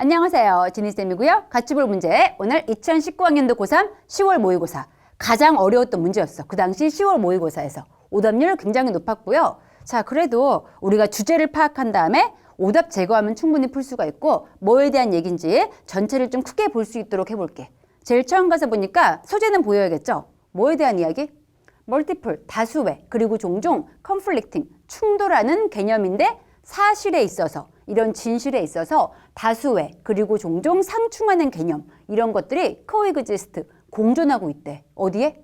안녕하세요. 지니쌤이고요. 같이 볼 문제. 오늘 2019학년도 고3 10월 모의고사. 가장 어려웠던 문제였어. 그 당시 10월 모의고사에서. 오답률 굉장히 높았고요. 자, 그래도 우리가 주제를 파악한 다음에 오답 제거하면 충분히 풀 수가 있고 뭐에 대한 얘기인지 전체를 좀 크게 볼 수 있도록 해볼게. 제일 처음 가서 보니까 소재는 보여야겠죠? 뭐에 대한 이야기? 멀티플, 다수의, 그리고 종종 conflicting, 충돌하는 개념인데 사실에 있어서, 이런 진실에 있어서 다수의, 그리고 종종 상충하는 개념, 이런 것들이 coexist, 공존하고 있대. 어디에?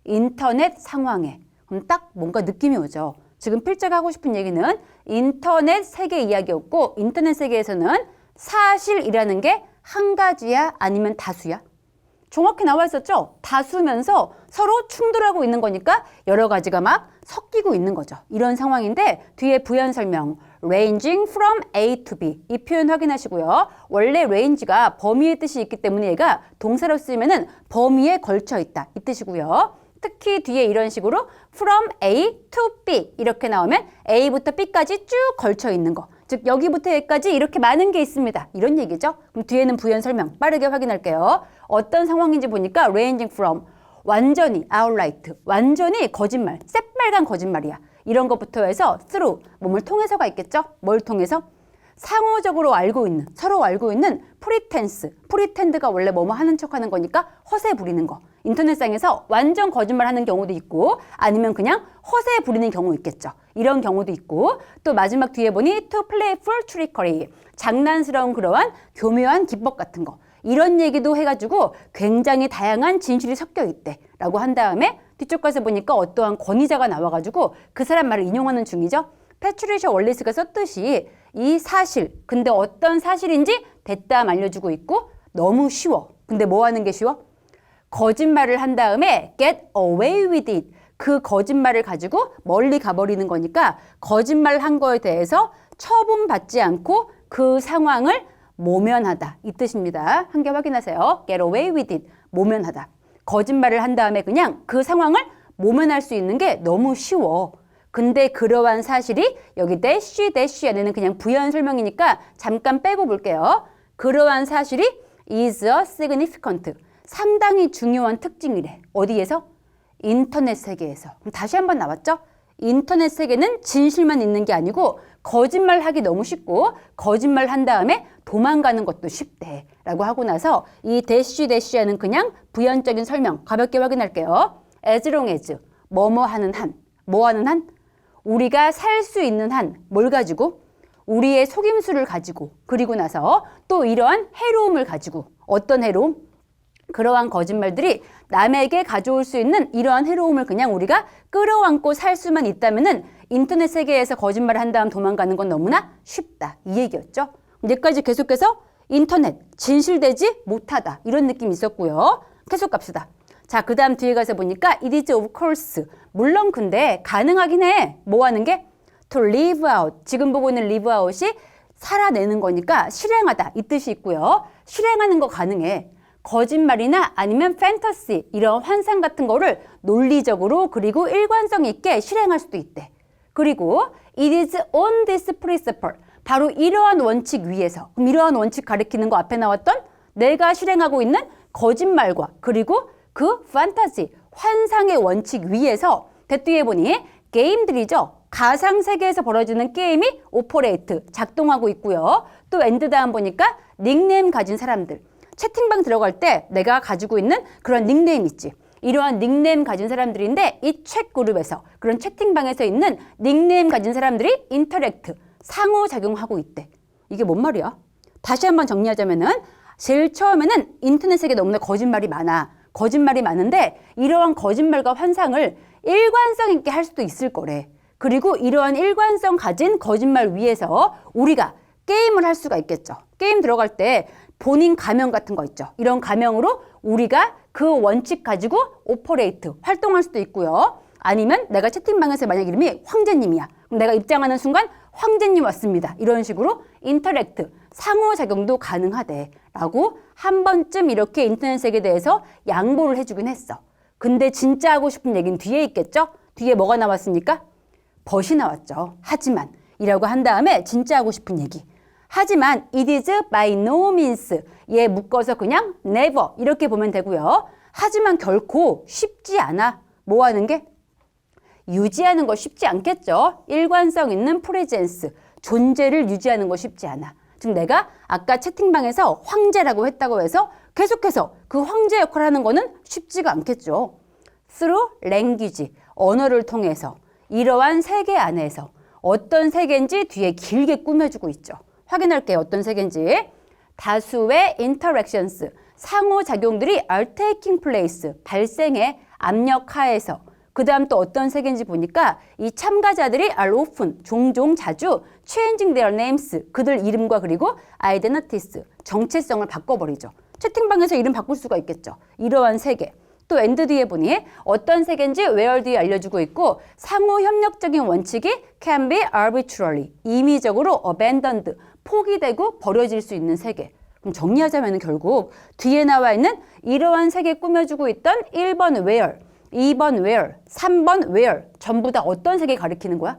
인터넷 상황에. 그럼 딱 뭔가 느낌이 오죠. 지금 필자가 하고 싶은 얘기는 인터넷 세계 이야기였고, 인터넷 세계에서는 사실이라는 게 한 가지야 아니면 다수야? 정확히 나와 있었죠? 다수면서 서로 충돌하고 있는 거니까 여러 가지가 막 섞이고 있는 거죠. 이런 상황인데 뒤에 부연 설명 ranging from A to B 이 표현 확인하시고요. 원래 range가 범위의 뜻이 있기 때문에 얘가 동사로 쓰이면은 범위에 걸쳐 있다 이 뜻이고요. 특히 뒤에 이런 식으로 from A to B 이렇게 나오면 A부터 B까지 쭉 걸쳐 있는 거. 즉 여기부터 여기까지 이렇게 많은 게 있습니다. 이런 얘기죠. 그럼 뒤에는 부연 설명 빠르게 확인할게요. 어떤 상황인지 보니까 ranging from 완전히 outright 완전히 거짓말 새빨간 거짓말이야. 이런 것부터 해서 through 몸을 통해서가 있겠죠. 뭘 통해서? 상호적으로 알고 있는 서로 알고 있는 pretense pretend가 원래 뭐뭐 하는 척하는 거니까 허세 부리는 거. 인터넷상에서 완전 거짓말하는 경우도 있고 아니면 그냥 허세 부리는 경우 있겠죠. 이런 경우도 있고 또 마지막 뒤에 보니 to playful trickery 장난스러운 그러한 교묘한 기법 같은 거 이런 얘기도 해가지고 굉장히 다양한 진실이 섞여 있대 라고 한 다음에 뒤쪽 가서 보니까 어떠한 권위자가 나와가지고 그 사람 말을 인용하는 중이죠. 패트리셔 월리스가 썼듯이 이 사실 근데 어떤 사실인지 대담 알려주고 있고 너무 쉬워. 근데 뭐 하는 게 쉬워? 거짓말을 한 다음에 get away with it. 그 거짓말을 가지고 멀리 가버리는 거니까 거짓말 한 거에 대해서 처분받지 않고 그 상황을 모면하다. 이 뜻입니다. 한 개 확인하세요. get away with it. 모면하다. 거짓말을 한 다음에 그냥 그 상황을 모면할 수 있는 게 너무 쉬워. 근데 그러한 사실이 여기 대쉬 안에는 그냥 부연 설명이니까 잠깐 빼고 볼게요. 그러한 사실이 is a significant. 상당히 중요한 특징이래. 어디에서? 인터넷 세계에서. 그럼 다시 한번 나왔죠? 인터넷 세계는 진실만 있는 게 아니고 거짓말 하기 너무 쉽고 거짓말 한 다음에 도망가는 것도 쉽대 라고 하고 나서 이 대쉬하는 그냥 부연적인 설명 가볍게 확인할게요. as long as 뭐뭐 하는 한 뭐 하는 한? 우리가 살 수 있는 한 뭘 가지고? 우리의 속임수를 가지고 그리고 나서 또 이러한 해로움을 가지고 어떤 해로움? 그러한 거짓말들이 남에게 가져올 수 있는 이러한 해로움을 그냥 우리가 끌어안고 살 수만 있다면은 인터넷 세계에서 거짓말을 한 다음 도망가는 건 너무나 쉽다. 이 얘기였죠. 여기까지 계속해서 인터넷 진실되지 못하다. 이런 느낌이 있었고요. 계속 갑시다. 자, 그 다음 뒤에 가서 보니까 it is of course. 물론 근데 가능하긴 해. 뭐 하는 게? to live out. 지금 보고 있는 live out이 살아내는 거니까 실행하다. 이 뜻이 있고요. 실행하는 거 가능해. 거짓말이나 아니면 판타시 이런 환상 같은 거를 논리적으로 그리고 일관성 있게 실행할 수도 있대. 그리고 it is on this principle. 바로 이러한 원칙 위에서. 그럼 이러한 원칙 가리키는 거 앞에 나왔던 내가 실행하고 있는 거짓말과 그리고 그 판타지 환상의 원칙 위에서 대뒤에 보니 게임들이죠. 가상 세계에서 벌어지는 게임이 오퍼레이트 작동하고 있고요. 또 엔드 다음 보니까 닉네임 가진 사람들. 채팅방 들어갈 때 내가 가지고 있는 그런 닉네임 있지. 이러한 닉네임 가진 사람들인데 이 챗 그룹에서 그런 채팅방에서 있는 닉네임 가진 사람들이 인터랙트, 상호작용하고 있대. 이게 뭔 말이야? 다시 한번 정리하자면은 제일 처음에는 인터넷 세계에 너무나 거짓말이 많아. 거짓말이 많은데 이러한 거짓말과 환상을 일관성 있게 할 수도 있을 거래. 그리고 이러한 일관성 가진 거짓말 위에서 우리가 게임을 할 수가 있겠죠. 게임 들어갈 때 본인 가명 같은 거 있죠. 이런 가명으로 우리가 그 원칙 가지고 오퍼레이트 활동할 수도 있고요. 아니면 내가 채팅방에서 만약 이름이 황제님이야. 그럼 내가 입장하는 순간 황제님 왔습니다. 이런 식으로 인터랙트, 상호작용도 가능하대 라고 한 번쯤 이렇게 인터넷 세계에 대해서 양보를 해주긴 했어. 근데 진짜 하고 싶은 얘기는 뒤에 있겠죠? 뒤에 뭐가 나왔습니까? 벗이 나왔죠. 하지만 이라고 한 다음에 진짜 하고 싶은 얘기. 하지만 it is by no means 얘 묶어서 그냥 never 이렇게 보면 되고요. 하지만 결코 쉽지 않아. 뭐 하는 게? 유지하는 거 쉽지 않겠죠. 일관성 있는 프레젠스, 존재를 유지하는 거 쉽지 않아. 즉 내가 아까 채팅방에서 황제라고 했다고 해서 계속해서 그 황제 역할을 하는 거는 쉽지가 않겠죠. through language, 언어를 통해서 이러한 세계 안에서 어떤 세계인지 뒤에 길게 꾸며주고 있죠. 확인할게요. 어떤 세계인지. 다수의 interactions, 상호작용들이 are taking place, 발생해 압력 하에서. 그 다음 또 어떤 세계인지 보니까 이 참가자들이 are often, 종종 자주 changing their names, 그들 이름과 그리고 identities, 정체성을 바꿔버리죠. 채팅방에서 이름 바꿀 수가 있겠죠. 이러한 세계. 또 엔드 뒤에 보니 어떤 세계인지 where 뒤에 알려주고 있고 상호 협력적인 원칙이 can be arbitrarily, 임의적으로 abandoned, 포기되고 버려질 수 있는 세계. 그럼 정리하자면 결국 뒤에 나와 있는 이러한 세계 꾸며주고 있던 1번 where, 2번 where, 3번 where 전부 다 어떤 세계 가리키는 거야?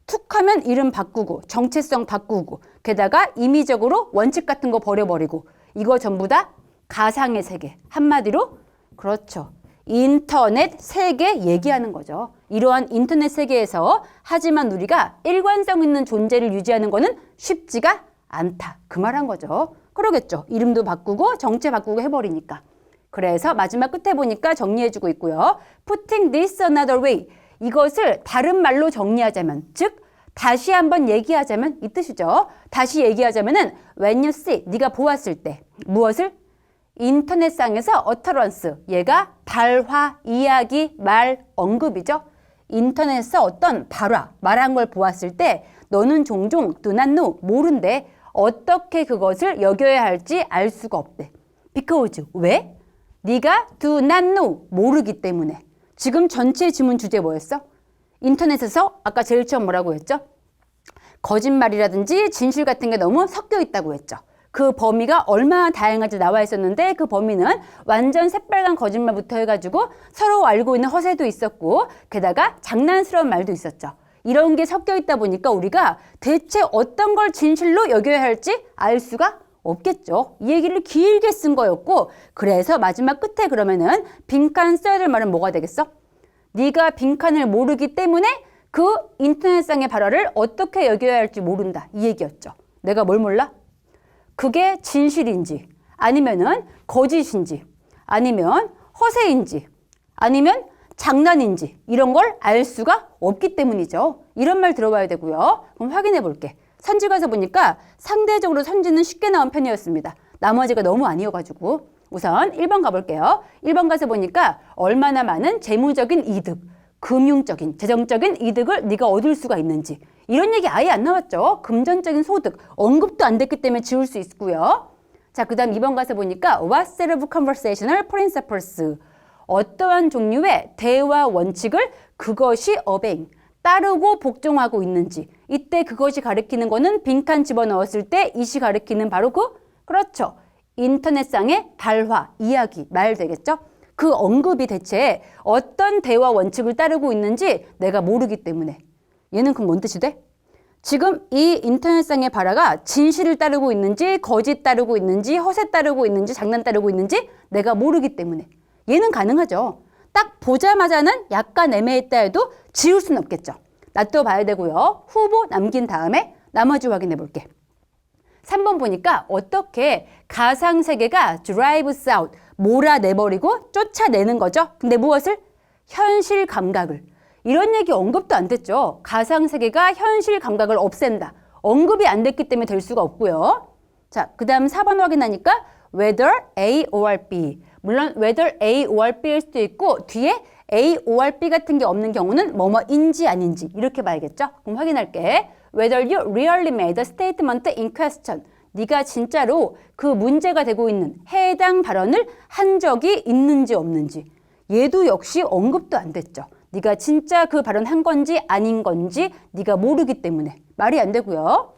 툭 하면 이름 바꾸고 정체성 바꾸고 게다가 임의적으로 원칙 같은 거 버려버리고 이거 전부 다 가상의 세계. 한마디로 그렇죠. 인터넷 세계 얘기하는 거죠. 이러한 인터넷 세계에서 하지만 우리가 일관성 있는 존재를 유지하는 거는 쉽지가 않다. 그 말한 거죠. 그러겠죠. 이름도 바꾸고 정체 바꾸고 해버리니까. 그래서 마지막 끝에 보니까 정리해주고 있고요. Putting this another way. 이것을 다른 말로 정리하자면, 즉 다시 한번 얘기하자면 이 뜻이죠. 다시 얘기하자면은 when you see, 네가 보았을 때 무엇을? 인터넷상에서 utterance, 얘가 발화, 이야기, 말, 언급이죠. 인터넷에서 어떤 발화, 말한 걸 보았을 때 너는 종종 do not know, 모른대. 어떻게 그것을 여겨야 할지 알 수가 없대. Because, 왜? 네가 do not know, 모르기 때문에. 지금 전체 지문 주제 뭐였어? 인터넷에서 아까 제일 처음 뭐라고 했죠? 거짓말이라든지 진실 같은 게 너무 섞여 있다고 했죠. 그 범위가 얼마나 다양한지 나와 있었는데 그 범위는 완전 새빨간 거짓말부터 해가지고 서로 알고 있는 허세도 있었고 게다가 장난스러운 말도 있었죠. 이런 게 섞여 있다 보니까 우리가 대체 어떤 걸 진실로 여겨야 할지 알 수가 없겠죠. 이 얘기를 길게 쓴 거였고 그래서 마지막 끝에 그러면은 빈칸 써야 될 말은 뭐가 되겠어? 네가 빈칸을 모르기 때문에 그 인터넷상의 발화를 어떻게 여겨야 할지 모른다. 이 얘기였죠. 내가 뭘 몰라? 그게 진실인지 아니면은 거짓인지 아니면 허세인지 아니면 장난인지 이런 걸 알 수가 없기 때문이죠. 이런 말 들어봐야 되고요. 그럼 확인해 볼게. 선지 가서 보니까 상대적으로 선지는 쉽게 나온 편이었습니다. 나머지가 너무 아니어가지고 우선 1번 가볼게요. 1번 가서 보니까 얼마나 많은 재무적인 이득, 금융적인, 재정적인 이득을 네가 얻을 수가 있는지 이런 얘기 아예 안 나왔죠. 금전적인 소득, 언급도 안 됐기 때문에 지울 수 있고요. 자, 그 다음 2번 가서 보니까 What set of conversational principles 어떠한 종류의 대화 원칙을 그것이 obeying, 따르고 복종하고 있는지 이때 그것이 가리키는 거는 빈칸 집어넣었을 때 이시 가리키는 바로 그렇죠. 인터넷상의 발화, 이야기, 말 되겠죠. 그 언급이 대체 어떤 대화 원칙을 따르고 있는지 내가 모르기 때문에 얘는 그럼 뭔 뜻이 돼? 지금 이 인터넷상의 발화가 진실을 따르고 있는지 거짓 따르고 있는지 허세 따르고 있는지 장난 따르고 있는지 내가 모르기 때문에 얘는 가능하죠. 딱 보자마자는 약간 애매했다 해도 지울 수는 없겠죠. 놔둬봐야 되고요. 후보 남긴 다음에 나머지 확인해 볼게. 3번 보니까 어떻게 가상세계가 drives out, 몰아내버리고 쫓아내는 거죠. 근데 무엇을? 현실 감각을. 이런 얘기 언급도 안 됐죠. 가상세계가 현실 감각을 없앤다. 언급이 안 됐기 때문에 될 수가 없고요. 자, 그 다음 4번 확인하니까 whether A or B. 물론 whether A or B일 수도 있고 뒤에 A or B 같은 게 없는 경우는 뭐뭐인지 아닌지 이렇게 봐야겠죠. 그럼 확인할게. Whether you really made a statement in question. 네가 진짜로 그 문제가 되고 있는 해당 발언을 한 적이 있는지 없는지. 얘도 역시 언급도 안 됐죠. 네가 진짜 그 발언 한 건지 아닌 건지 네가 모르기 때문에 말이 안 되고요.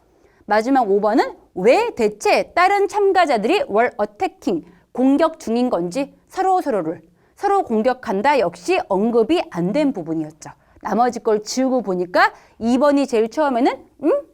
마지막 5번은 왜 대체 다른 참가자들이 were attacking, 공격 중인 건지 서로를 서로 공격한다 역시 언급이 안 된 부분이었죠. 나머지 걸 지우고 보니까 2번이 제일 처음에는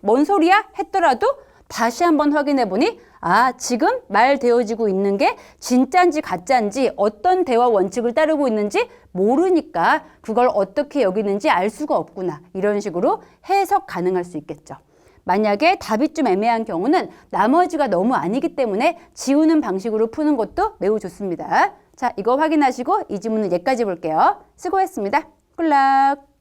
뭔 소리야 했더라도 다시 한번 확인해 보니 아, 지금 말되어지고 있는 게 진짜인지 가짜인지 어떤 대화 원칙을 따르고 있는지 모르니까 그걸 어떻게 여기는지 알 수가 없구나. 이런 식으로 해석 가능할 수 있겠죠. 만약에 답이 좀 애매한 경우는 나머지가 너무 아니기 때문에 지우는 방식으로 푸는 것도 매우 좋습니다. 자, 이거 확인하시고 이 지문은 여기까지 볼게요. 수고했습니다. 굿락!